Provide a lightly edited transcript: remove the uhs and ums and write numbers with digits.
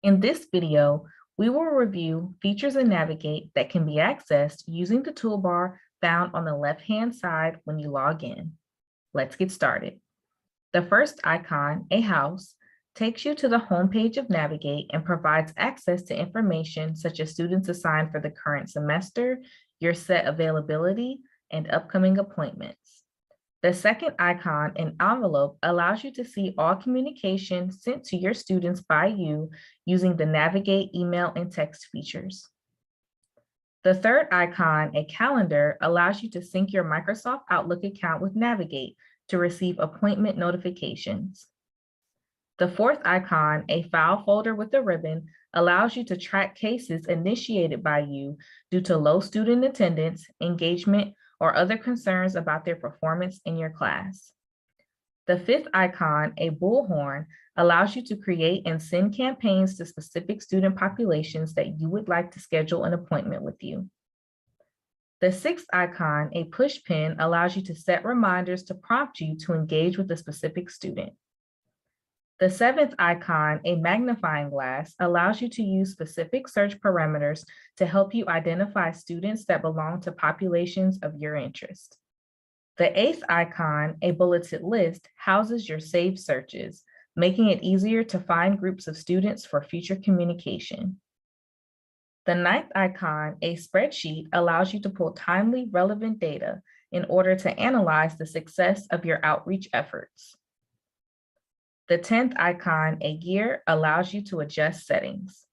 In this video, we will review features in Navigate that can be accessed using the toolbar found on the left-hand side when you log in. Let's get started. The first icon, a house, takes you to the homepage of Navigate and provides access to information such as students assigned for the current semester, your set availability, and upcoming appointments. The second icon, an envelope, allows you to see all communication sent to your students by you using the Navigate email and text features. The third icon, a calendar, allows you to sync your Microsoft Outlook account with Navigate to receive appointment notifications. The fourth icon, a file folder with a ribbon, allows you to track cases initiated by you due to low student attendance, engagement, or other concerns about their performance in your class. The fifth icon, a bullhorn, allows you to create and send campaigns to specific student populations that you would like to schedule an appointment with you. The sixth icon, a push pin, allows you to set reminders to prompt you to engage with a specific student. The seventh icon, a magnifying glass, allows you to use specific search parameters to help you identify students that belong to populations of your interest. The eighth icon, a bulleted list, houses your saved searches, making it easier to find groups of students for future communication. The ninth icon, a spreadsheet, allows you to pull timely, relevant data in order to analyze the success of your outreach efforts. The 10th icon, a gear, allows you to adjust settings.